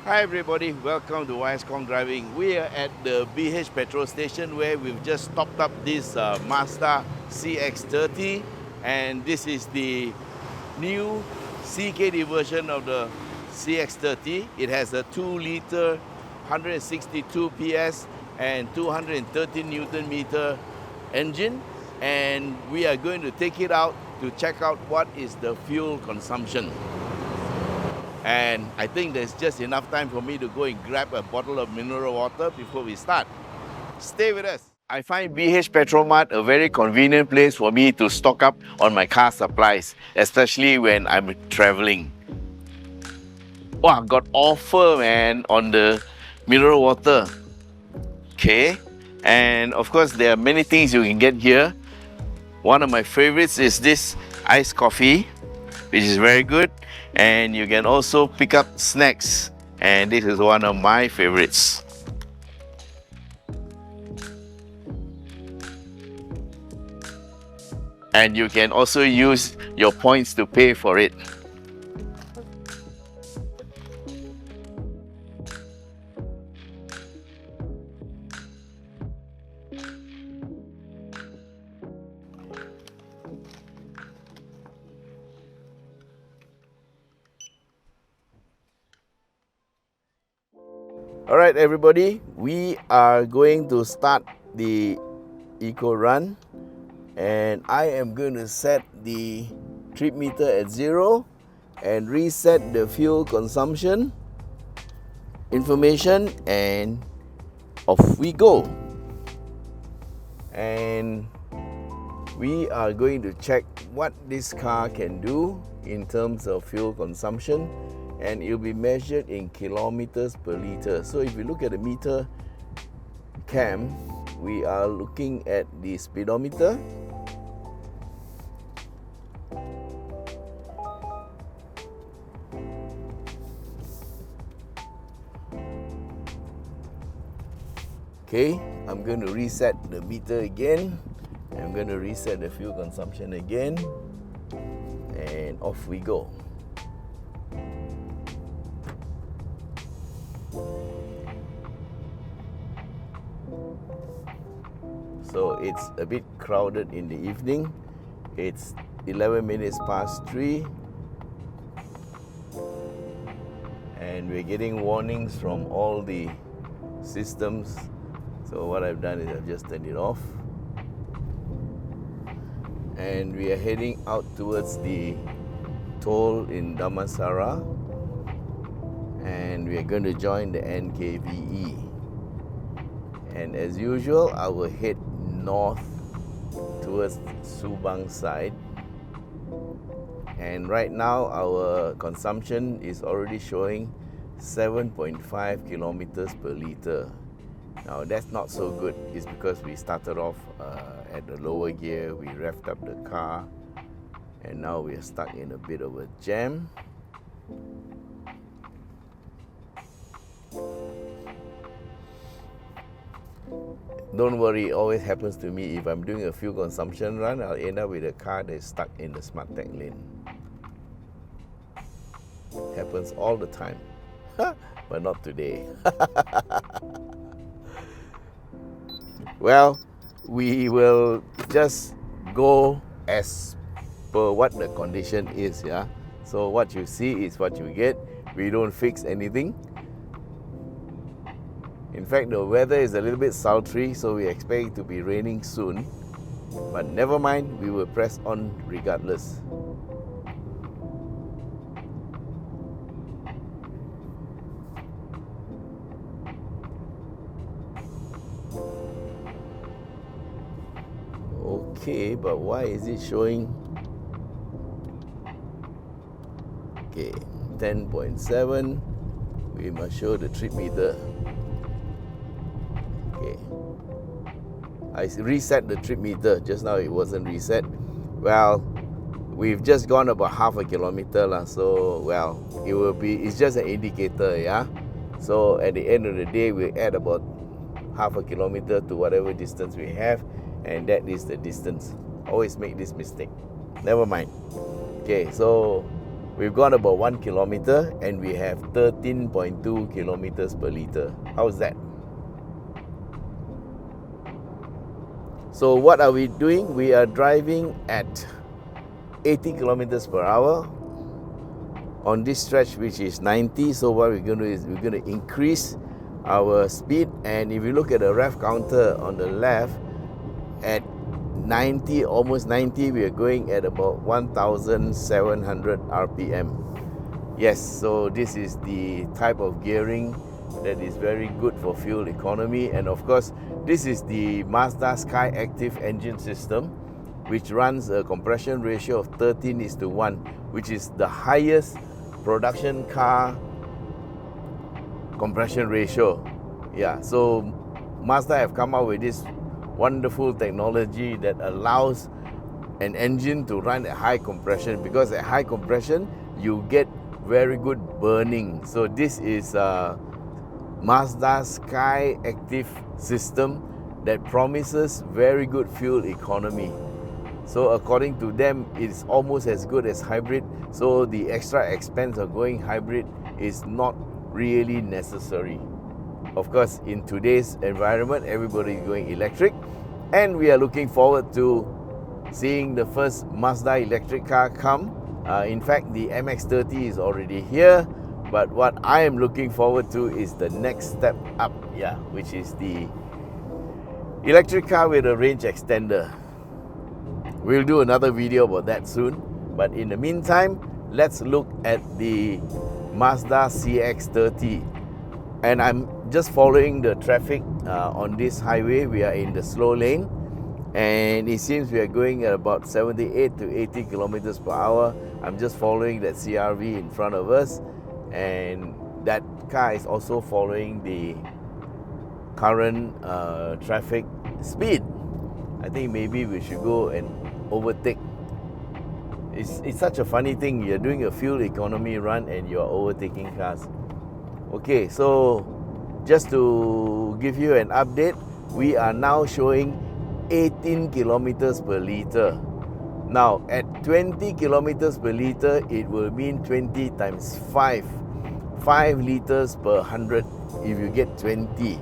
Hi everybody, welcome to Khong Driving. We are at the BH petrol station where we've just topped up this Mazda CX30, and this is the new CKD version of the CX30. It has a 2-liter, 162 PS and 213 Newton meter engine, and we are going to take it out to check out what is the fuel consumption. And I think there's just enough time for me to go and grab a bottle of mineral water before we start. Stay with us. I find BH Petrol Mart a very convenient place for me to stock up on my car supplies, especially when I'm traveling. Wow, got offer, man, on the mineral water. Okay, and of course there are many things you can get here. One of my favorites is this iced coffee, which is very good. And you can also pick up snacks, and this is one of my favorites. And you can also use your points to pay for it. All right, everybody, we are going to start the eco run, and I am going to set the trip meter at 0 and reset the fuel consumption information, and off we go. And we are going to check what this car can do in terms of fuel consumption, and it will be measured in kilometers per liter. So if you look at the meter cam, we are looking at the speedometer, okay. I'm going to reset the meter again. I'm going to reset the fuel consumption again, and off we go. So it's a bit crowded in the evening. It's 11 minutes past 3, and we're getting warnings from all the systems. So what I've done is I've just turned it off, and we are heading out towards the toll in Damansara, and we are going to join the NKVE. And as usual, I will head north towards Subang side, and right now our consumption is already showing 7.5 kilometers per liter. Now that's not so good. It's because we started off at the lower gear, we revved up the car, and now we are stuck in a bit of a jam. Don't worry, it always happens to me. If I'm doing a fuel consumption run, I'll end up with a car that's stuck in the smart tech lane. Happens all the time. But not today. Well, we will just go as per what the condition is, yeah? So what you see is what you get. We don't fix anything. In fact, the weather is a little bit sultry, so we expect it to be raining soon. But never mind, we will press on regardless. Okay, but why is it showing? Okay, 10.7. We must show the trip meter. Okay, I reset the trip meter. Just now it wasn't reset. Well, we've just gone about half a kilometer lah. So well, it's just an indicator, yeah. So at the end of the day, we add about half a kilometer to whatever distance we have, and that is the distance. Always make this mistake. Never mind. Okay, so We've gone about 1 kilometer and we have 13.2 kilometers per liter. How's that? So what are we doing? We are driving at 80 kilometers per hour on this stretch, which is 90. So what we're going to do is we're going to increase our speed, and if you look at the rev counter on the left, at 90, almost 90, we are going at about 1,700 RPM. Yes, so this is the type of gearing that is very good for fuel economy. And of course, this is the Mazda SkyActiv engine system, which runs a compression ratio of 13:1, which is the highest production car compression ratio. Yeah, so Mazda have come out with this wonderful technology that allows an engine to run at high compression, because at high compression you get very good burning. So this is Mazda SkyActiv system that promises very good fuel economy. So according to them, it's almost as good as hybrid. So the extra expense of going hybrid is not really necessary. Of course, in today's environment, everybody is going electric, and we are looking forward to seeing the first Mazda electric car come. In fact, the MX-30 is already here, but what I am looking forward to is the next step up, which is the electric car with a range extender. We'll do another video about that soon, but in the meantime, let's look at the Mazda CX-30. And I'm just following the traffic on this highway. We are in the slow lane, and it seems we are going at about 78 to 80 kilometers per hour. I'm just following that CRV in front of us, and that car is also following the current traffic speed. I think maybe we should go and overtake. It's such a funny thing. You're doing a fuel economy run and you're overtaking cars. Okay, so just to give you an update, we are now showing 18 kilometers per liter. Now at 20 kilometers per liter, it will mean 20 times 5 liters per 100 if you get 20.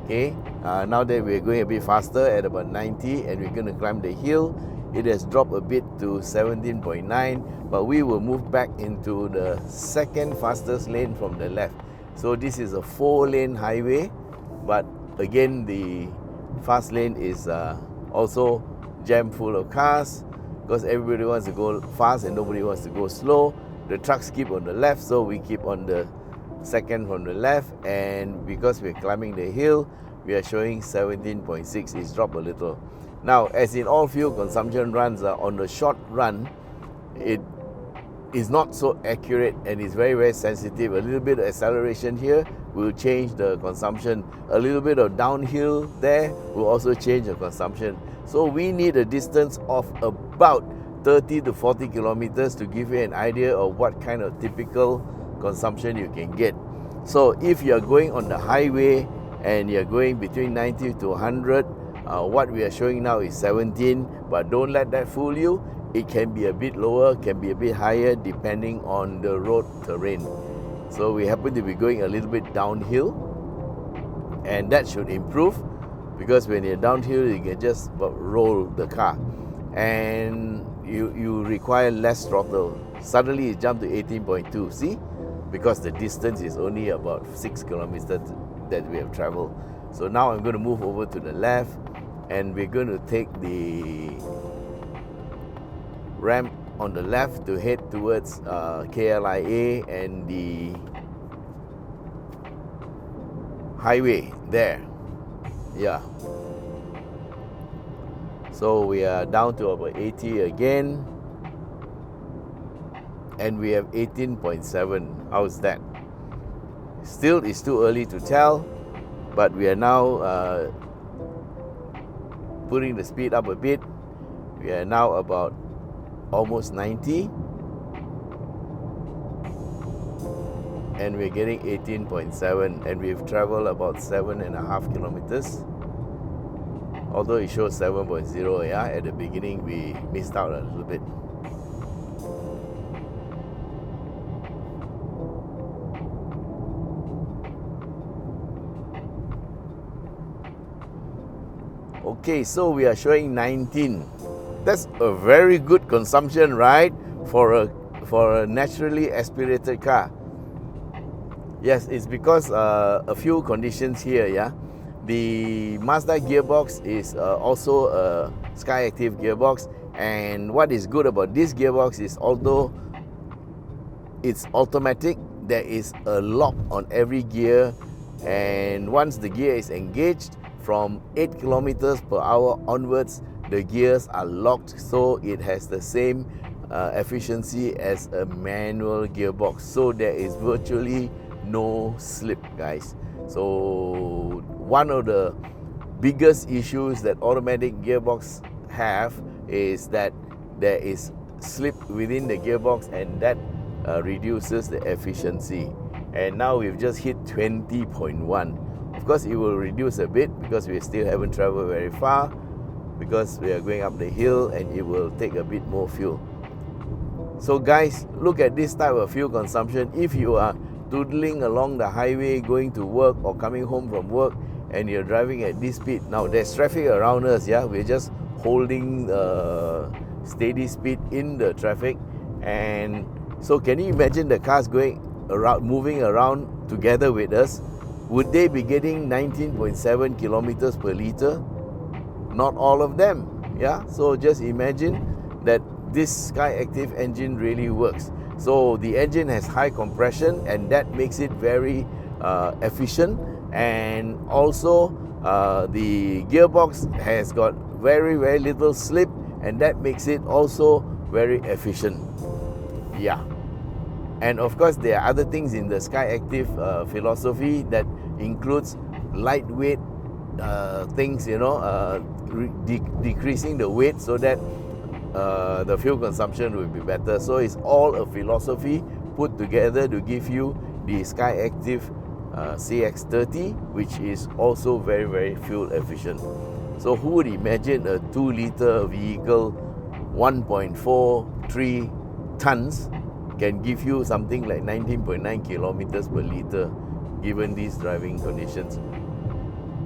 Okay, now that we're going a bit faster at about 90 and we're going to climb the hill, it has dropped a bit to 17.9, but we will move back into the second fastest lane from the left. So this is a 4-lane highway, but again the fast lane is also jammed full of cars, because everybody wants to go fast and nobody wants to go slow. The trucks keep on the left, so we keep on the second from the left, and because we're climbing the hill, we are showing 17.6. It's dropped a little. Now, as in all fuel consumption runs, on the short run, it is not so accurate and is very, very sensitive. A little bit of acceleration here will change the consumption. A little bit of downhill there will also change the consumption. So we need a distance of about 30 to 40 kilometers to give you an idea of what kind of typical consumption you can get. So if you're going on the highway and you're going between 90 to 100, what we are showing now is 17, but don't let that fool you. It can be a bit lower, can be a bit higher depending on the road terrain. So we happen to be going a little bit downhill, and that should improve, because when you're downhill you can just roll the car and you require less throttle. Suddenly it jumped to 18.2, see? Because the distance is only about 6 kilometers that we have traveled. So now I'm going to move over to the left, and we're going to take the ramp on the left to head towards KLIA and the highway there. Yeah. So we are down to about 80 again, and we have 18.7. How's that? Still, it's too early to tell, but we are now putting the speed up a bit. We are now about almost 90, and we're getting 18.7, and we've traveled about 7.5 kilometers. Although it shows 7.0, yeah, at the beginning we missed out a little bit. Okay, so we are showing 19. That's a very good consumption, right? For a naturally aspirated car. Yes, it's because a few conditions here, yeah. The Mazda gearbox is also a SkyActiv gearbox, and what is good about this gearbox is although it's automatic, there is a lock on every gear, and once the gear is engaged from 8 kilometers per hour onwards, the gears are locked, so it has the same efficiency as a manual gearbox, so there is virtually no slip, guys. So one of the biggest issues that automatic gearbox have is that there is slip within the gearbox, and that reduces the efficiency. And now we've just hit 20.1. Of course it will reduce a bit because we still haven't traveled very far, because we are going up the hill and it will take a bit more fuel. So guys, look at this type of fuel consumption. If you are tootling along the highway going to work or coming home from work and you're driving at this speed, now there's traffic around us, yeah, we're just holding steady speed in the traffic, and so can you imagine the cars going around, moving around together with us? Would they be getting 19.7 kilometers per liter? Not all of them, yeah. So just imagine that this SkyActiv engine really works. So the engine has high compression, and that makes it very efficient, and also the gearbox has got very little slip, and that makes it also very efficient. Yeah. And of course there are other things in the SkyActiv philosophy that includes lightweight things, you know, decreasing the weight so that the fuel consumption will be better. So it's all a philosophy put together to give you the SkyActiv CX30, which is also very fuel efficient. So who would imagine a 2-liter vehicle, 1.43 tons, can give you something like 19.9 kilometers per liter given these driving conditions.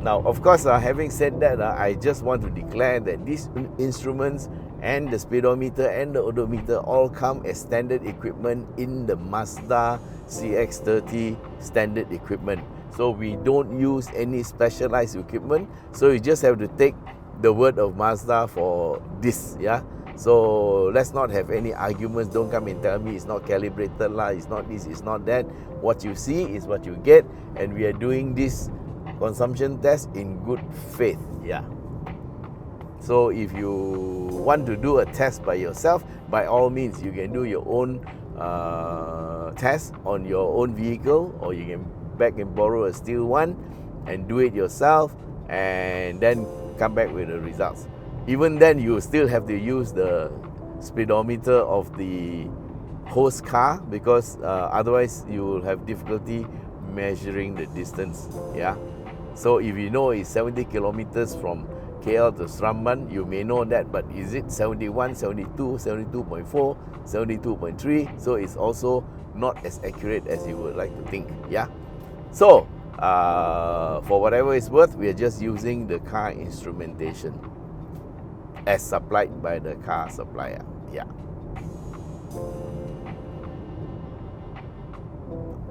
Now, of course, having said that, I just want to declare that these instruments and the speedometer and the odometer all come as standard equipment in the Mazda CX30 standard equipment. So we don't use any specialized equipment. So you just have to take the word of Mazda for this, yeah. So let's not have any arguments. Don't come and tell me it's not calibrated lah, it's not this, it's not that. What you see is what you get, and we are doing this consumption test in good faith, yeah. So if you want to do a test by yourself, by all means you can do your own test on your own vehicle, or you can back and borrow a steel one and do it yourself, and then come back with the results. Even then, you still have to use the speedometer of the host car, because otherwise you will have difficulty measuring the distance, yeah. So if you know it's 70 kilometers from KL to Sramban, you may know that, but is it 71, 72, 72.4, 72.3? So it's also not as accurate as you would like to think, yeah. So for whatever it's worth, we are just using the car instrumentation as supplied by the car supplier, yeah.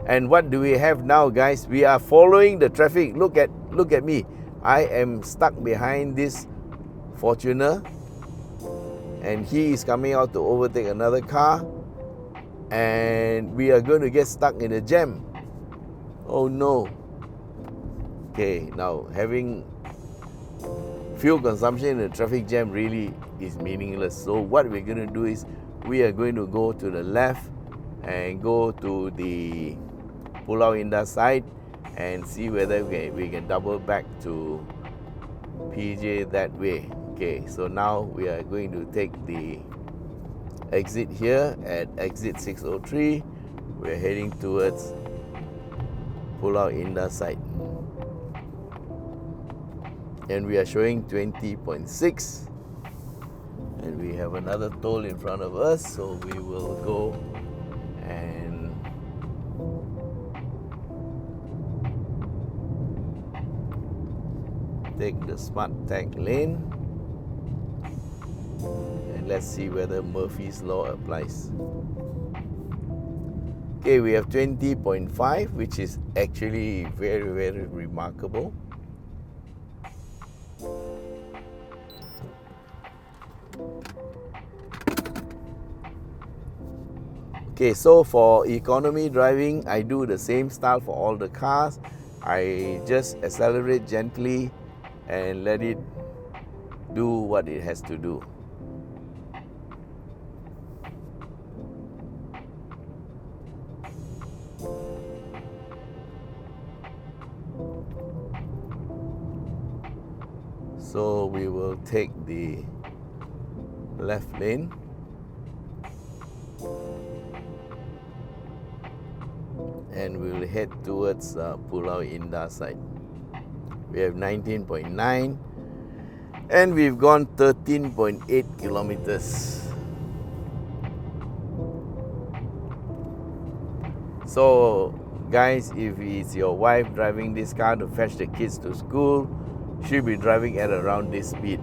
And what do we have now, guys? We are following the traffic. Look at me. I am stuck behind this Fortuner, and he is coming out to overtake another car, and we are going to get stuck in a jam. Oh no. Okay, now having fuel consumption in a traffic jam really is meaningless. So what we're going to do is we are going to go to the left and go to the Pulau Indah side and see whether we can double back to PJ that way. Okay, so now we are going to take the exit here at exit 603. We're heading towards Pulau Indah side, and we are showing 20.6, and we have another toll in front of us, so we will go and take the smart tag lane. And let's see whether Murphy's Law applies. Okay, we have 20.5, which is actually very, very remarkable. Okay, so for economy driving, I do the same style for all the cars. I just accelerate gently and let it do what it has to do. So we will take the left lane. And we'll head towards Pulau Indah side. We have 19.9 and we've gone 13.8 kilometers. So guys, if it's your wife driving this car to fetch the kids to school, she'll be driving at around this speed.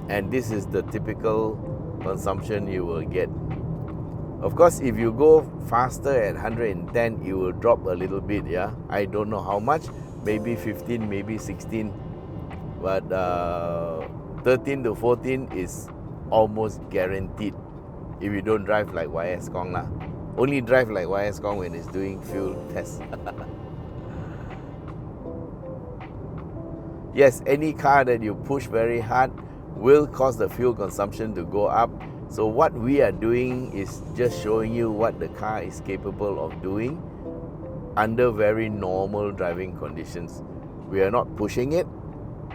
And this is the typical consumption you will get. Of course, if you go faster at 110, it will drop a little bit, yeah. I don't know how much, maybe 15, maybe 16, but 13 to 14 is almost guaranteed if you don't drive like YS Khong lah. Only drive like YS Khong when it's doing fuel tests. Yes, any car that you push very hard will cause the fuel consumption to go up. So what we are doing is just showing you what the car is capable of doing under very normal driving conditions. We are not pushing it,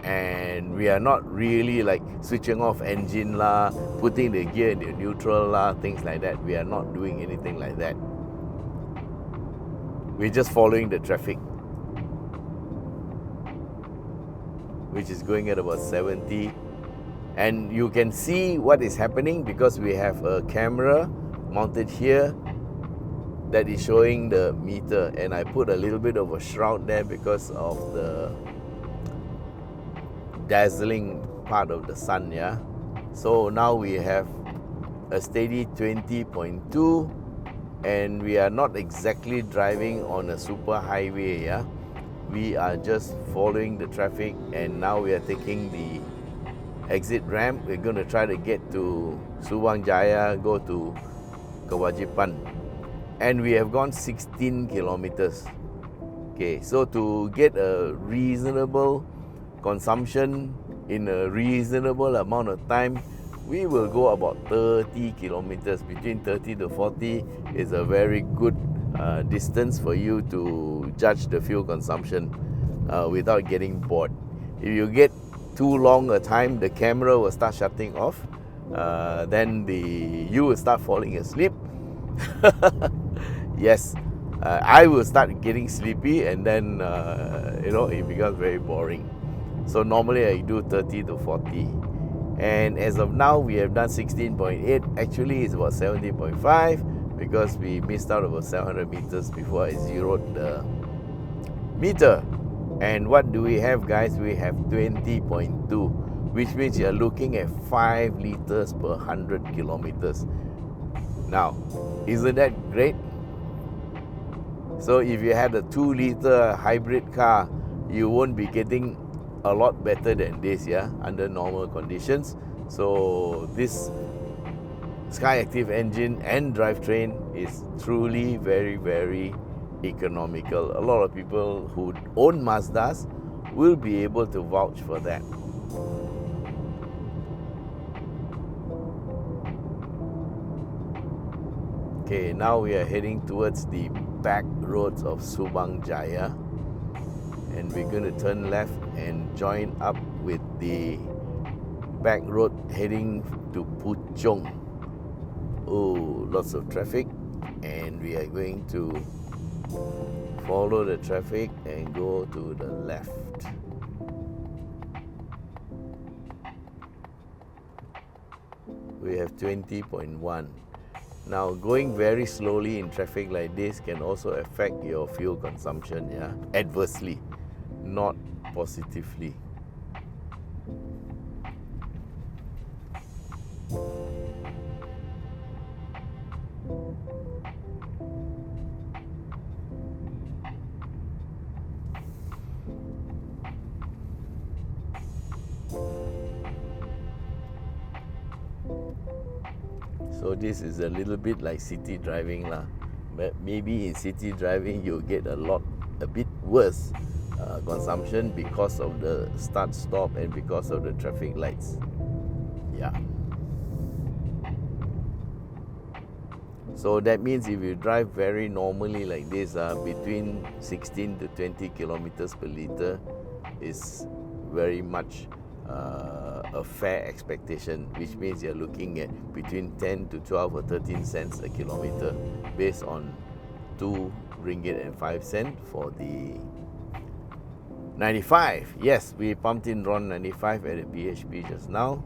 and we are not really like switching off engine lah, putting the gear in the neutral lah, things like that. We are not doing anything like that. We're just following the traffic, which is going at about 70. And you can see what is happening because we have a camera mounted here that is showing the meter, and I put a little bit of a shroud there because of the dazzling part of the sun, yeah. So now we have a steady 20.2 and we are not exactly driving on a super highway, yeah. We are just following the traffic, and now we are taking the exit ramp. We're going to try to get to Subang Jaya, go to Kewajipan, and we have gone 16 kilometers. Okay, so to get a reasonable consumption in a reasonable amount of time, we will go about 30 kilometers. Between 30 to 40 is a very good distance for you to judge the fuel consumption without getting bored. If you get too long a time, the camera will start shutting off. Then you will start falling asleep. Yes, I will start getting sleepy, and then it becomes very boring. So normally I do 30 to 40, and as of now we have done 16.8. Actually it's about 17.5 because we missed out about 700 meters before I zeroed the meter. And what do we have, guys? We have 20.2, which means you're looking at 5 liters per 100 kilometers. Now, isn't that great? So if you had a 2-liter hybrid car, you won't be getting a lot better than this, yeah, under normal conditions. So this SkyActiv engine and drivetrain is truly very, very economical. A lot of people who own Mazdas will be able to vouch for that. Okay, now we are heading towards the back roads of Subang Jaya, and we're going to turn left and join up with the back road heading to Puchong. Oh, lots of traffic, and we are going to follow the traffic and go to the left. We have 20.1. Now, going very slowly in traffic like this can also affect your fuel consumption, yeah, adversely, not positively. So this is a little bit like city driving lah. But maybe in city driving you'll get a bit worse consumption because of the start stop and because of the traffic lights. Yeah. So that means if you drive very normally like this, between 16 to 20 kilometers per liter is very much a fair expectation, which means you're looking at between 10 to 12 or 13 cents a kilometer based on 2 ringgit and 5 cents for the 95. Yes, we pumped in RON 95 at the BHP just now.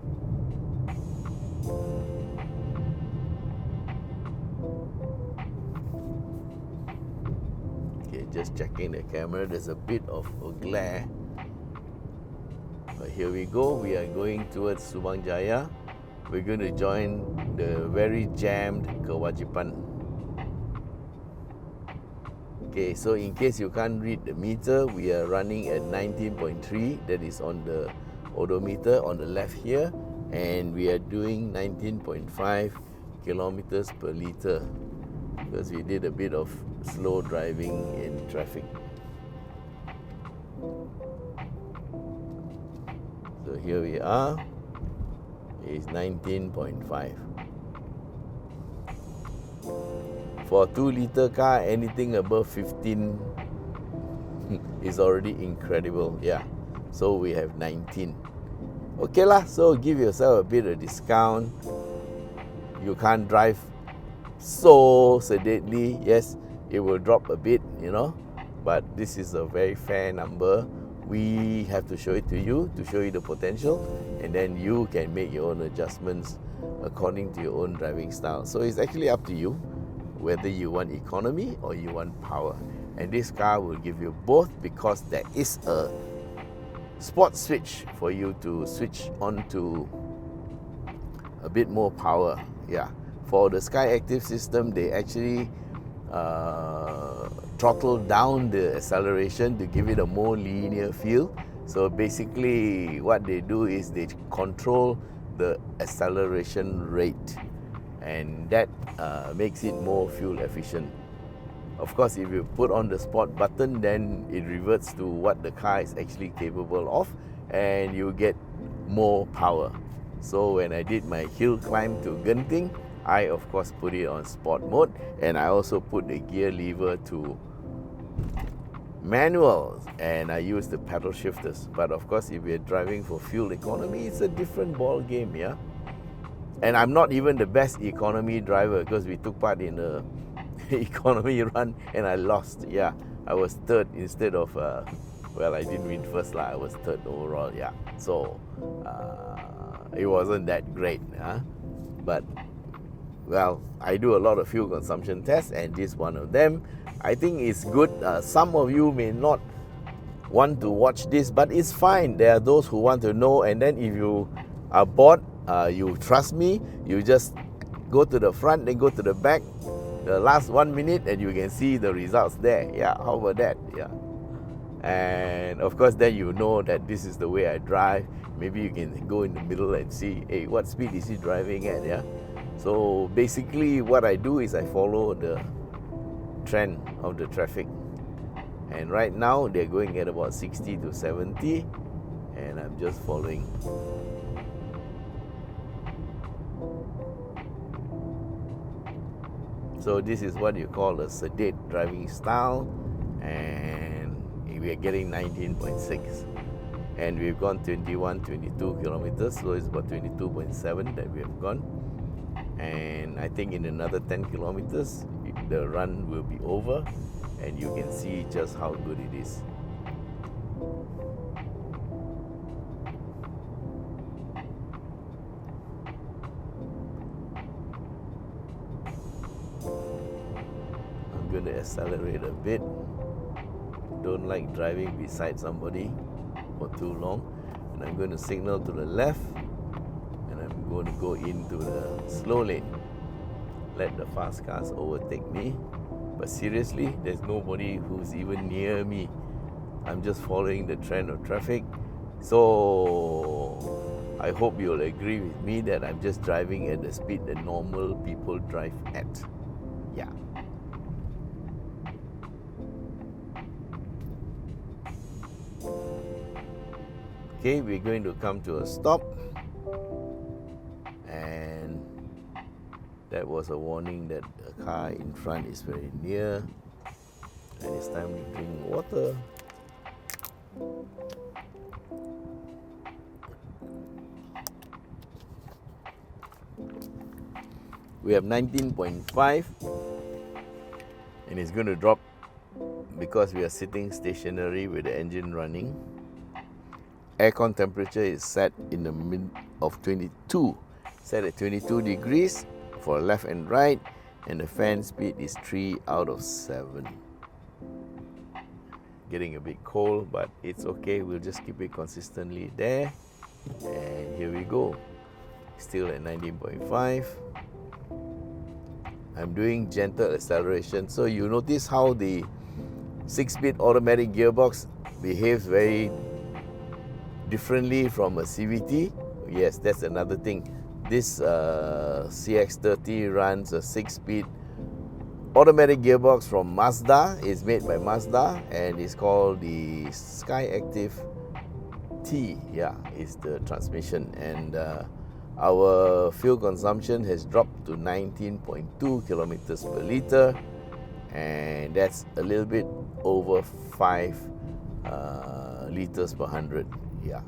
Okay, just checking the camera. There's a bit of a glare. But here we go. We are going towards Subang Jaya. We're going to join the very jammed Kewajipan. Okay, so in case you can't read the meter, we are running at 19.3. That is on the odometer on the left here. And we are doing 19.5 kilometers per liter because we did a bit of slow driving in traffic. So here we are, it's 19.5. For a 2-liter car, anything above 15 is already incredible. Yeah, so we have 19. Okay lah, so give yourself a bit of discount. You can't drive so sedately. Yes, it will drop a bit, you know, but this is a very fair number. We have to show it to you to show you the potential, and then you can make your own adjustments according to your own driving style. So it's actually up to you whether you want economy or you want power. And this car will give you both because there is a sport switch for you to switch on to a bit more power. Yeah, for the SkyActiv system, they actually throttle down the acceleration to give it a more linear feel. So basically what they do is they control the acceleration rate, and that makes it more fuel efficient. Of course, if you put on the sport button, then it reverts to what the car is actually capable of, and you get more power. So when I did my hill climb to Genting, I of course put it on sport mode, and I also put the gear lever to manual, and I use the pedal shifters. But of course, if you're driving for fuel economy, it's a different ball game. Yeah, and I'm not even the best economy driver because we took part in a economy run and I lost. Yeah, I was third instead of well, I didn't win first lah. I was third overall. Yeah, so it wasn't that great. But well, I do a lot of fuel consumption tests, and this one of them. I think it's good. Some of you may not want to watch this, but it's fine. There are those who want to know, and then if you are bored, you trust me, you just go to the front, then go to the back, the last 1 minute, and you can see the results there. Yeah, how about that? Yeah. And of course, then you know that this is the way I drive. Maybe you can go in the middle and see, hey, what speed is he driving at? Yeah. So basically what I do is I follow the trend of the traffic, and right now they're going at about 60 to 70, and I'm just following. So this is what you call a sedate driving style, and we are getting 19.6, and we've gone 21, 22 kilometers, so it's about 22.7 that we have gone. And I think in another 10 kilometers, the run will be over, and you can see just how good it is. I'm going to accelerate a bit. Don't like driving beside somebody for too long. And I'm going to signal to the left, and I'm going to go into the slow lane. Let the fast cars overtake me. But seriously, there's nobody who's even near me. I'm just following the trend of traffic. So I hope you'll agree with me that I'm just driving at the speed that normal people drive at. Yeah. Okay, we're going to come to a stop. And that was a warning that a car in front is very near. And it's time to drink water. We have 19.5 and it's going to drop because we are sitting stationary with the engine running. Aircon temperature is set in the mid of 22, set at 22 degrees for left and right, and the fan speed is 3 out of 7. Getting a bit cold, but it's okay, we'll just keep it consistently there. And here we go, still at 19.5. I'm doing gentle acceleration, so you notice how the 6-speed automatic gearbox behaves very differently from a CVT. Yes, that's another thing. This CX30 runs a 6-speed automatic gearbox from Mazda. It's made by Mazda and it's called the SkyActiv T. Yeah, it's the transmission. And our fuel consumption has dropped to 19.2 kilometers per liter, and that's a little bit over 5 liters per 100. Yeah,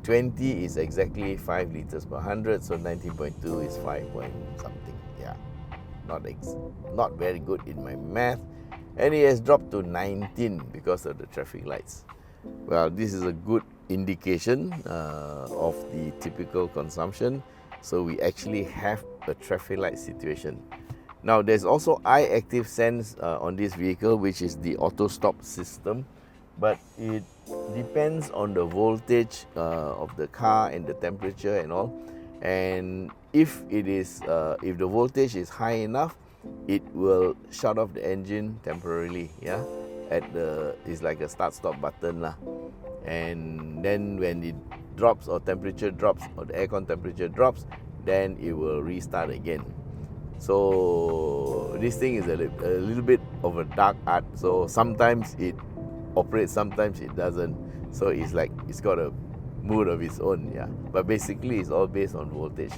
20 is exactly 5 liters per 100, so 19.2 is 5 point something. Yeah, not very good in my math. And it has dropped to 19 because of the traffic lights. Well, this is a good indication of the typical consumption. So we actually have a traffic light situation. Now there's also iActiv Sense on this vehicle, which is the auto stop system, but it depends on the voltage of the car and the temperature and all. And if it is if the voltage is high enough, it will shut off the engine temporarily. Yeah, it's like a start stop button lah. And then when it drops or temperature drops or the aircon temperature drops, then it will restart again. So this thing is a little bit of a dark art. So sometimes it operates, sometimes it doesn't. So it's like it's got a mood of its own. Yeah, but basically it's all based on voltage.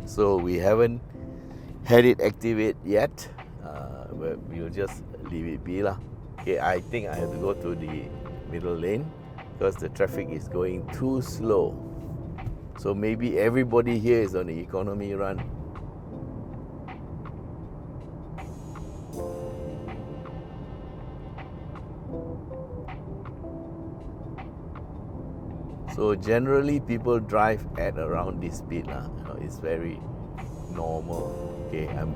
So we haven't had it activate yet, but we'll just leave it be lah. Okay, I think I have to go to the middle lane because the traffic is going too slow. So maybe everybody here is on the economy run. So generally people drive at around this speed lah. You know, it's very normal. Okay, I'm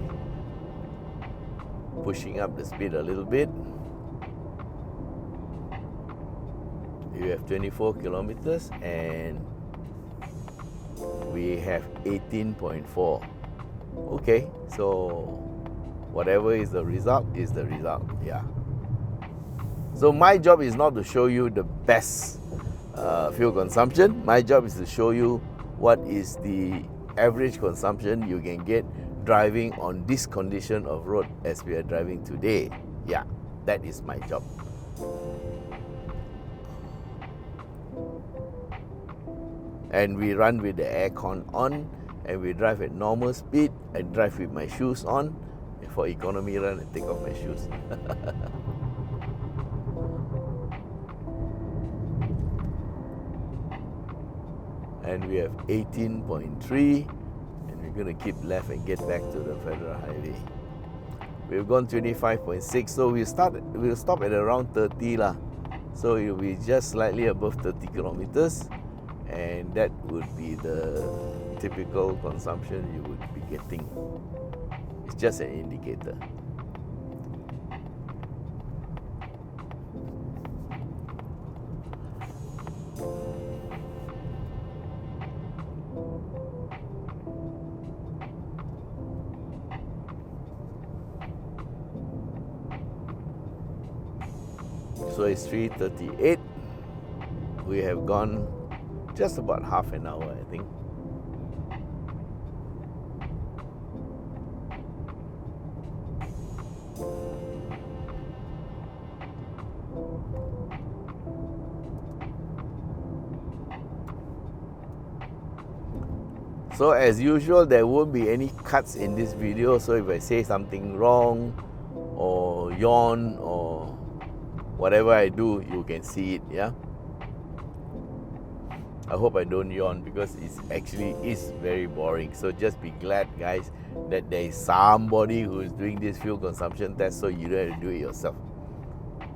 pushing up the speed a little bit. You have 24 kilometers and we have 18.4. Okay, so whatever is the result is the result. Yeah. So my job is not to show you the best fuel consumption. My job is to show you what is the average consumption you can get driving on this condition of road as we are driving today. Yeah, that is my job. And we run with the aircon on and we drive at normal speed. I drive with my shoes on. For economy run, I take off my shoes. And we have 18.3 and we're going to keep left and get back to the federal highway. We've gone 25.6, so we'll stop at around 30 lah. So it will be just slightly above 30 kilometers, and that would be the typical consumption you would be getting. It's just an indicator. So it's 3:38. We have gone just about half an hour, I think. So as usual, there won't be any cuts in this video, so if I say something wrong or yawn or whatever I do, you can see it, yeah? I hope I don't yawn because it actually is very boring. So just be glad, guys, that there is somebody who is doing this fuel consumption test, so you don't have to do it yourself.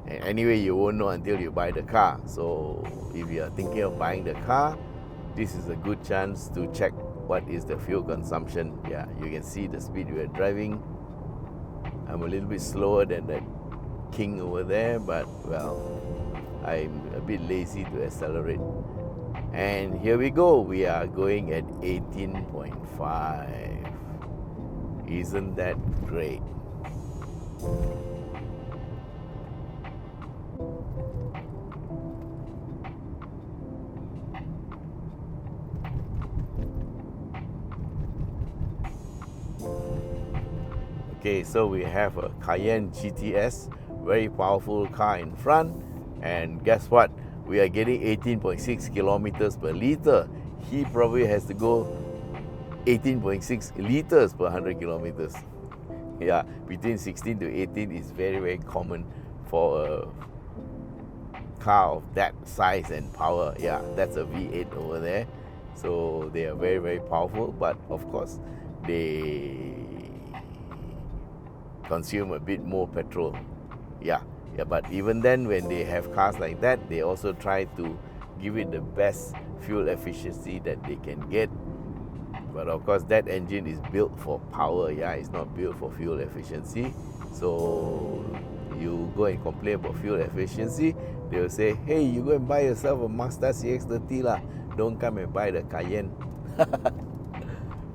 And anyway, you won't know until you buy the car. So if you are thinking of buying the car, this is a good chance to check what is the fuel consumption. Yeah, you can see the speed we are driving. I'm a little bit slower than that king over there, but well, I'm a bit lazy to accelerate. And here we go, we are going at 18.5. Isn't that great? Okay, so we have a Cayenne GTS, very powerful car in front, and guess what? We are getting 18.6 kilometers per liter. He probably has to go 18.6 liters per 100 kilometers. Yeah, between 16 to 18 is very, very common for a car of that size and power. Yeah, that's a V8 over there. So they are very, very powerful, but of course, they consume a bit more petrol. Yeah, but even then, when they have cars like that, they also try to give it the best fuel efficiency that they can get. But of course, that engine is built for power. Yeah, it's not built for fuel efficiency. So you go and complain about fuel efficiency, they will say, hey, you go and buy yourself a Mazda CX30 lah. Don't come and buy the Cayenne.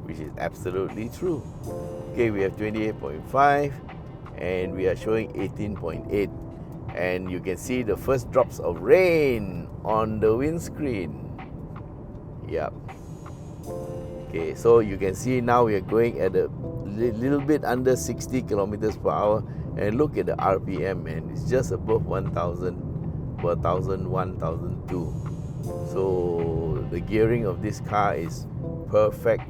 Which is absolutely true. Okay, we have 28.5 and we are showing 18.8, and you can see the first drops of rain on the windscreen. Yep. Okay, so you can see now we are going at a little bit under 60 kilometers per hour, and look at the RPM, and it's just above 1,000, 1,001, 1,002. So the gearing of this car is perfect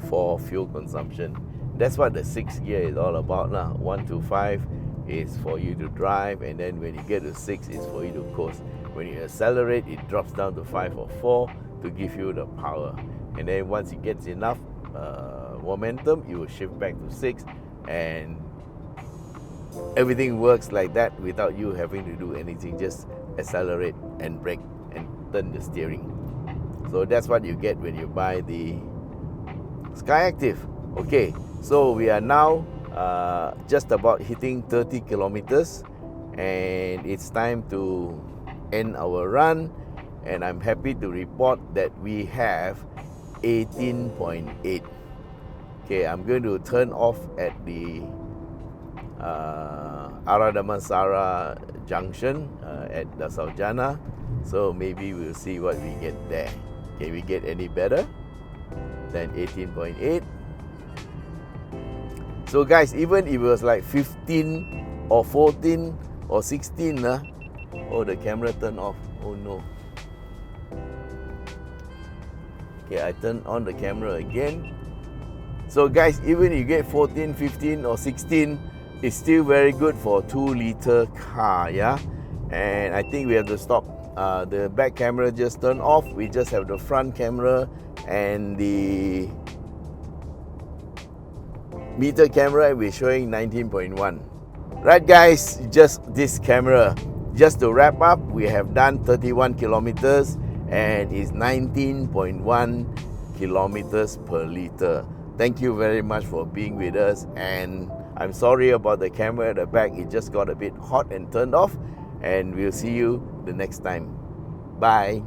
for fuel consumption. That's what the 6th gear is all about now. 1 to 5 is for you to drive, and then when you get to 6, it's for you to coast. When you accelerate, it drops down to 5 or 4 to give you the power. And then once it gets enough momentum, you will shift back to 6, and everything works like that without you having to do anything. Just accelerate and brake and turn the steering. So that's what you get when you buy the SkyActiv. Okay, so we are now just about hitting 30 kilometers, and it's time to end our run, and I'm happy to report that we have 18.8. Okay, I'm going to turn off at the Aradamansara junction at the Saujana, so maybe we'll see what we get there. Can we get any better than 18.8? So guys, even if it was like 15 or 14 or 16, oh, the camera turned off. Oh no. Okay, I turn on the camera again. So guys, even if you get 14, 15 or 16, it's still very good for a 2-liter car, yeah? And I think we have to stop. The back camera just turned off. We just have the front camera and the meter camera. We're showing 19.1. Right guys, just this camera. Just to wrap up, we have done 31 kilometers and it's 19.1 kilometers per liter. Thank you very much for being with us, and I'm sorry about the camera at the back. It just got a bit hot and turned off, and we'll see you the next time. Bye.